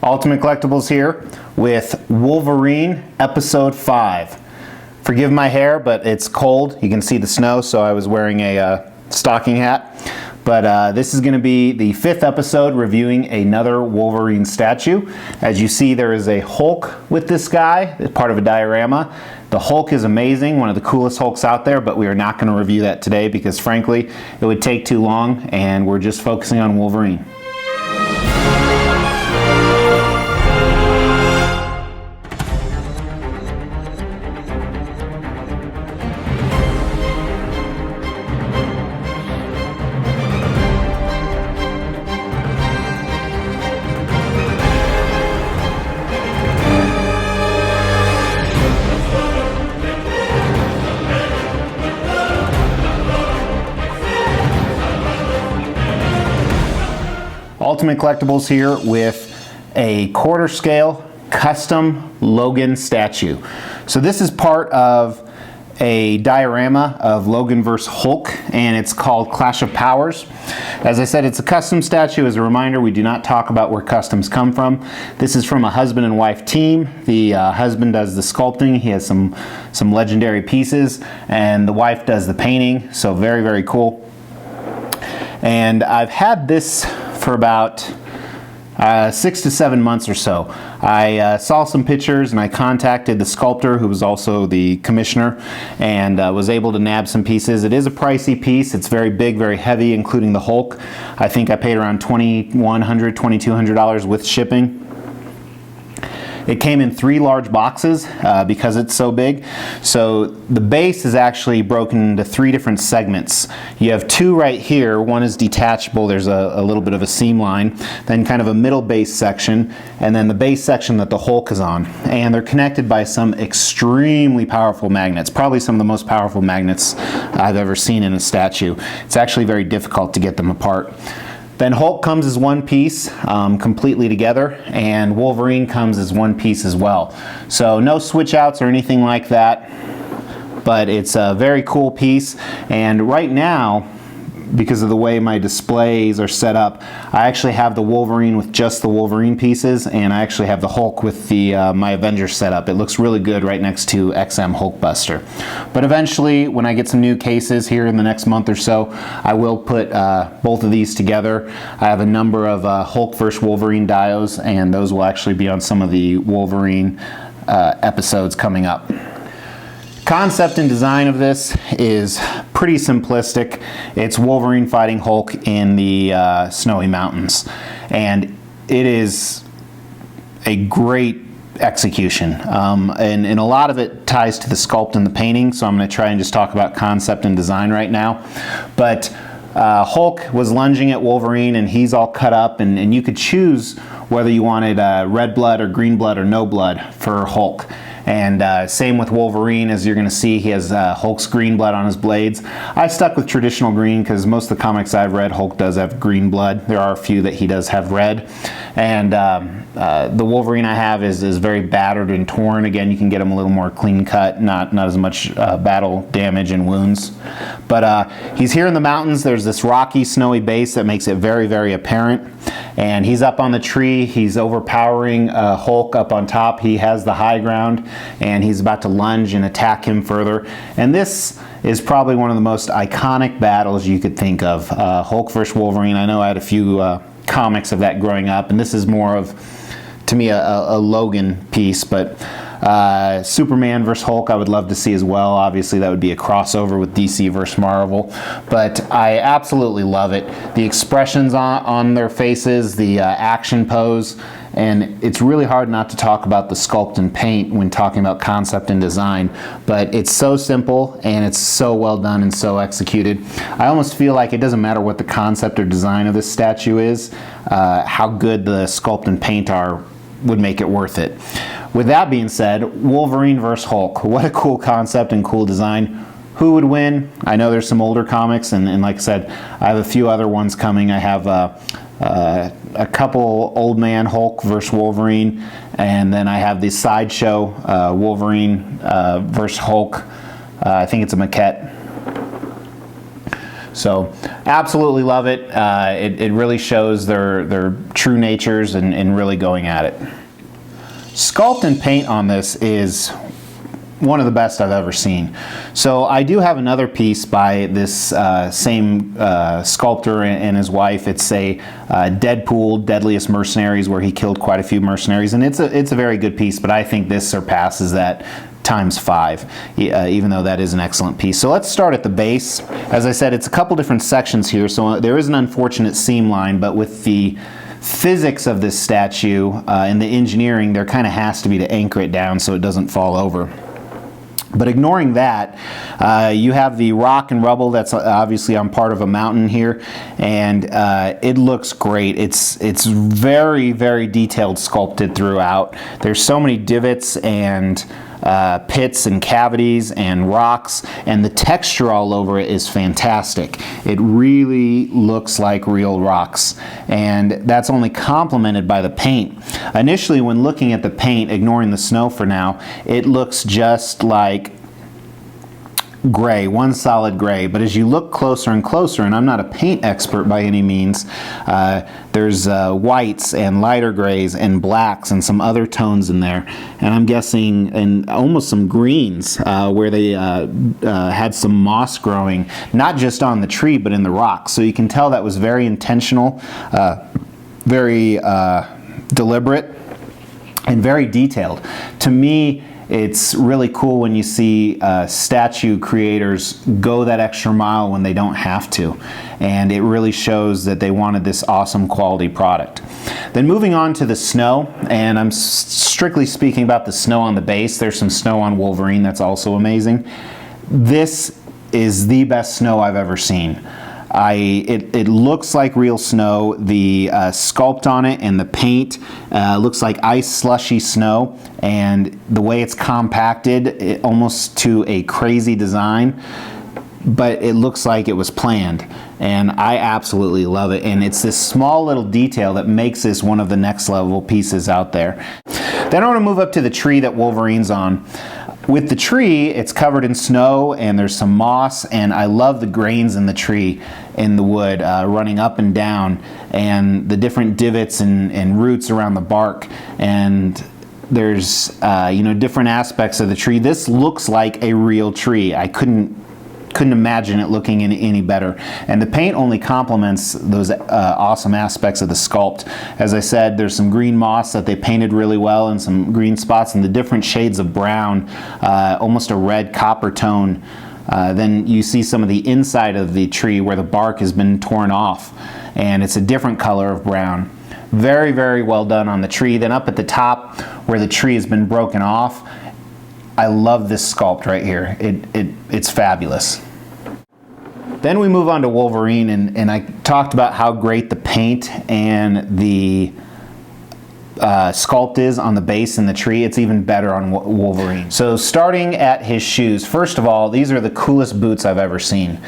Ultimate Collectibles here with Wolverine Episode 5. Forgive my hair, but it's cold. You can see the snow, so I was wearing a stocking hat. But this is going to be the 5th episode reviewing another Wolverine statue. As you see, there is a Hulk with this guy, part of a diorama. The Hulk is amazing, one of the coolest Hulks out there, but we are not going to review that today because frankly, it would take too long and we're just focusing on Wolverine. Ultimate Collectibles here with a quarter scale custom Logan statue. So this is part of a diorama of Logan vs. Hulk, and it's called Clash of Powers. As I said, it's a custom statue. As a reminder, we do not talk about where customs come from. This is from a husband and wife team. The husband does the sculpting. He has some legendary pieces, and the wife does the painting. So very, very cool. And I've had this for about 6 to 7 months or so. I saw some pictures and I contacted the sculptor, who was also the commissioner, and was able to nab some pieces. It is a pricey piece. It's very big, very heavy, including the Hulk. I think I paid around $2,100, $2,200 with shipping. It came in 3 large boxes because it's so big. So the base is actually broken into 3 different segments. You have 2 right here. One is detachable. There's a little bit of a seam line. Then kind of a middle base section. And then the base section that the Hulk is on. And they're connected by some extremely powerful magnets. Probably some of the most powerful magnets I've ever seen in a statue. It's actually very difficult to get them apart. Then Hulk comes as one piece, completely together, and Wolverine comes as one piece as well. So no switch outs or anything like that, but it's a very cool piece. And right now, because of the way my displays are set up, I actually have the Wolverine with just the Wolverine pieces, and I actually have the Hulk with the my Avengers setup. It looks really good right next to XM Hulkbuster. But eventually, when I get some new cases here in the next month or so, I will put both of these together. I have a number of Hulk vs. Wolverine dios, and those will actually be on some of the Wolverine episodes coming up. Concept and design of this is pretty simplistic. It's Wolverine fighting Hulk in the snowy mountains, and it is a great execution, and a lot of it ties to the sculpt and the painting, so I'm going to try and just talk about concept and design right now. But Hulk was lunging at Wolverine, and he's all cut up, and you could choose whether you wanted red blood or green blood or no blood for Hulk. And same with Wolverine. As you're going to see, he has Hulk's green blood on his blades. I stuck with traditional green because most of the comics I've read, Hulk does have green blood. There are a few that he does have red. And the Wolverine I have is very battered and torn. Again, you can get him a little more clean cut, not as much battle damage and wounds. But he's here in the mountains. There's this rocky, snowy base that makes it very, very apparent. And he's up on the tree. He's overpowering Hulk up on top. He has the high ground, and he's about to lunge and attack him further. And this is probably one of the most iconic battles you could think of. Hulk vs. Wolverine. I know I had a few comics of that growing up, and this is more of, to me, a Logan piece. But Superman vs. Hulk I would love to see as well. Obviously that would be a crossover with DC vs. Marvel, but I absolutely love it. The expressions on their faces, the action pose, and it's really hard not to talk about the sculpt and paint when talking about concept and design, but it's so simple and it's so well done and so executed. I almost feel like it doesn't matter what the concept or design of this statue is, how good the sculpt and paint are would make it worth it. With that being said, Wolverine vs. Hulk, what a cool concept and cool design. Who would win? I know there's some older comics, and like I said, I have a few other ones coming. I have a couple Old Man Hulk vs. Wolverine, and then I have the Sideshow Wolverine vs. Hulk. I think it's a maquette. So absolutely love it. It really shows their true natures and really going at it. Sculpt and paint on this is one of the best I've ever seen. So I do have another piece by this same sculptor and his wife. It's a Deadpool, Deadliest Mercenaries, where he killed quite a few mercenaries, and it's a very good piece, but I think this surpasses that ×5, even though that is an excellent piece. So let's start at the base. As I said, it's a couple different sections here, so there is an unfortunate seam line, but with the physics of this statue and the engineering, there kind of has to be to anchor it down so it doesn't fall over. But ignoring that, you have the rock and rubble that's obviously on part of a mountain here, and it looks great. It's very, very detailed, sculpted throughout. There's so many divots and pits and cavities and rocks, and the texture all over it is fantastic. It really looks like real rocks, and that's only complemented by the paint. Initially, when looking at the paint, ignoring the snow for now, it looks just like gray, one solid gray, but as you look closer and closer, and I'm not a paint expert by any means, there's whites and lighter grays and blacks and some other tones in there, and I'm guessing and almost some greens where they had some moss growing, not just on the tree but in the rocks. So you can tell that was very intentional, very deliberate, and very detailed. To me, it's really cool when you see statue creators go that extra mile when they don't have to, and it really shows that they wanted this awesome quality product. Then moving on to the snow, and I'm strictly speaking about the snow on the base. There's some snow on Wolverine that's also amazing. This is the best snow I've ever seen. It looks like real snow. The sculpt on it and the paint looks like ice slushy snow, and the way it's compacted, almost to a crazy design, but it looks like it was planned, and I absolutely love it. And it's this small little detail that makes this one of the next level pieces out there. Then I want to move up to the tree that Wolverine's on. With the tree, it's covered in snow and there's some moss, and I love the grains in the tree, in the wood, running up and down, and the different divots and roots around the bark, and there's different aspects of the tree. This looks like a real tree. I couldn't imagine it looking any better, and the paint only complements those awesome aspects of the sculpt. As I said, there's some green moss that they painted really well, and some green spots, and the different shades of brown, almost a red copper tone. Then you see some of the inside of the tree where the bark has been torn off, and it's a different color of brown. Very, very well done on the tree. Then up at the top where the tree has been broken off, I love this sculpt right here. It's fabulous. Then we move on to Wolverine, and I talked about how great the paint and the sculpt is on the base and the tree. It's even better on Wolverine. So starting at his shoes, first of all, these are the coolest boots I've ever seen.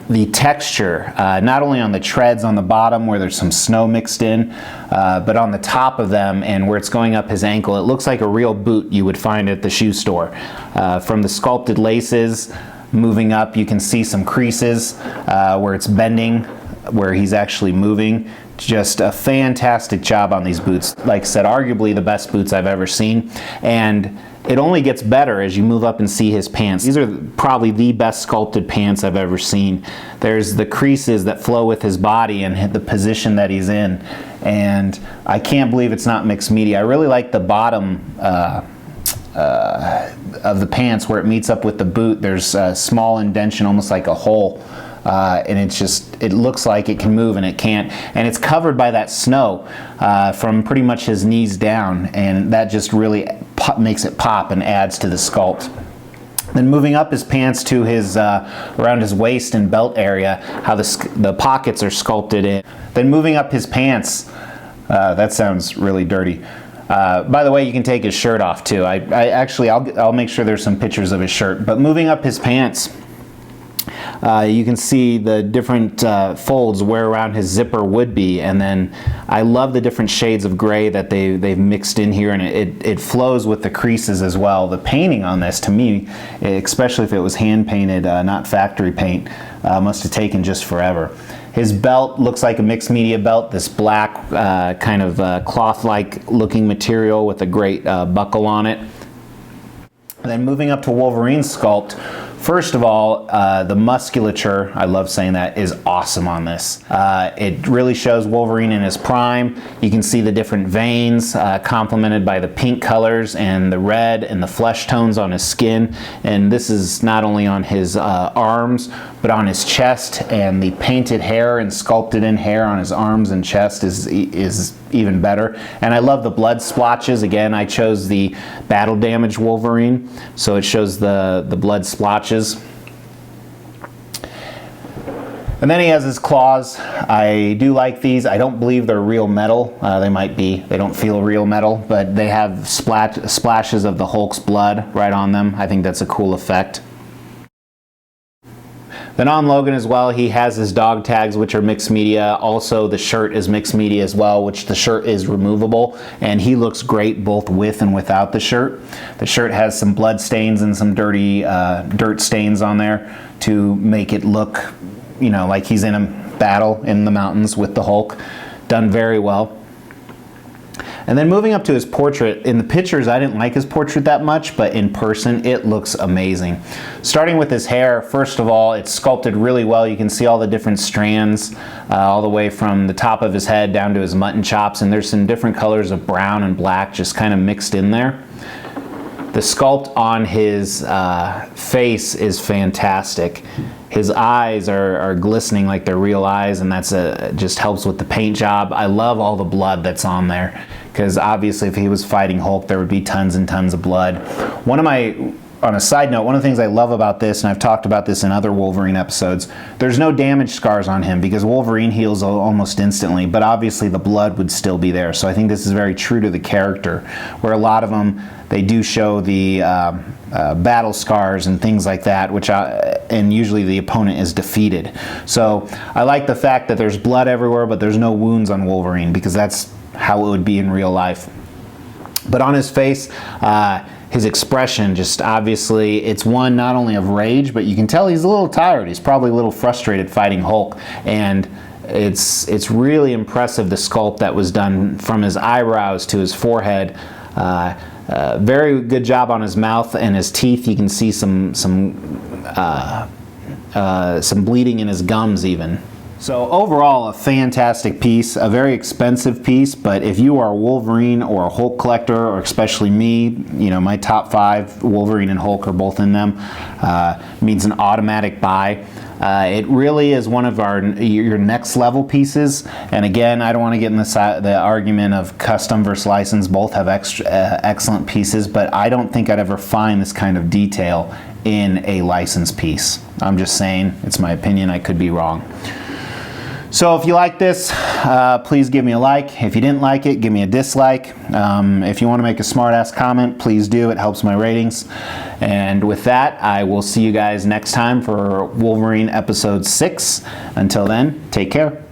The texture, not only on the treads on the bottom where there's some snow mixed in, but on the top of them and where it's going up his ankle, it looks like a real boot you would find at the shoe store. From the sculpted laces moving up, you can see some creases where it's bending, where he's actually moving. Just a fantastic job on these boots. Like I said, arguably the best boots I've ever seen, and it only gets better as you move up and see his pants. These are probably the best sculpted pants I've ever seen. There's the creases that flow with his body and the position that he's in, and I can't believe it's not mixed media. I really like the bottom of the pants where it meets up with the boot. There's a small indentation, almost like a hole. And it looks like it can move and it can't, and it's covered by that snow from pretty much his knees down, and that just really makes it pop and adds to the sculpt. Then moving up his pants to his around his waist and belt area, how the pockets are sculpted in. Then moving up his pants, that sounds really dirty. By the way, you can take his shirt off too. I'll make sure there's some pictures of his shirt. But moving up his pants, you can see the different folds where around his zipper would be, and then I love the different shades of gray that they've mixed in here, and it flows with the creases as well. The painting on this, to me, especially if it was hand painted, not factory paint, must have taken just forever. His belt looks like a mixed media belt, this black kind of cloth-like looking material with a great buckle on it. And then moving up to Wolverine's sculpt, first of all, the musculature, I love saying that, is awesome on this. It really shows Wolverine in his prime. You can see the different veins complemented by the pink colors and the red and the flesh tones on his skin. And this is not only on his arms, but on his chest, and the painted hair and sculpted in hair on his arms and chest is even better. And I love the blood splotches. Again, I chose the battle damage Wolverine, so it shows the blood splotches. And then he has his claws. I do like these. I don't believe they're real metal. They might be. They don't feel real metal, but they have splashes of the Hulk's blood right on them. I think that's a cool effect. Then on Logan as well, he has his dog tags, which are mixed media. Also, the shirt is mixed media as well, which the shirt is removable, and he looks great both with and without the shirt. The shirt has some blood stains and some dirty dirt stains on there to make it look, you know, like he's in a battle in the mountains with the Hulk. Done very well. And then moving up to his portrait, in the pictures I didn't like his portrait that much, but in person it looks amazing. Starting with his hair, first of all, it's sculpted really well. You can see all the different strands all the way from the top of his head down to his mutton chops, and there's some different colors of brown and black just kind of mixed in there. The sculpt on his face is fantastic. His eyes are glistening like they're real eyes, and that's just helps with the paint job. I love all the blood that's on there, because obviously if he was fighting Hulk, there would be tons and tons of blood. On a side note, one of the things I love about this, and I've talked about this in other Wolverine episodes, there's no damage scars on him because Wolverine heals almost instantly, but obviously the blood would still be there. So I think this is very true to the character, where a lot of them, they do show the battle scars and things like that, and usually the opponent is defeated. So I like the fact that there's blood everywhere, but there's no wounds on Wolverine, because that's how it would be in real life. But on his face, his expression, just obviously, it's one not only of rage, but you can tell he's a little tired. He's probably a little frustrated fighting Hulk, and it's really impressive, the sculpt that was done from his eyebrows to his forehead. Very good job on his mouth and his teeth. You can see some bleeding in his gums even. So overall, a fantastic piece, a very expensive piece, but if you are a Wolverine or a Hulk collector, or especially me, you know, my top 5, Wolverine and Hulk are both in them, means an automatic buy. It really is one of your next level pieces, and again, I don't want to get in the argument of custom versus license. Both have excellent pieces, but I don't think I'd ever find this kind of detail in a licensed piece. I'm just saying, it's my opinion, I could be wrong. So if you like this, please give me a like. If you didn't like it, give me a dislike. If you want to make a smart-ass comment, please do. It helps my ratings. And with that, I will see you guys next time for Wolverine episode 6. Until then, take care.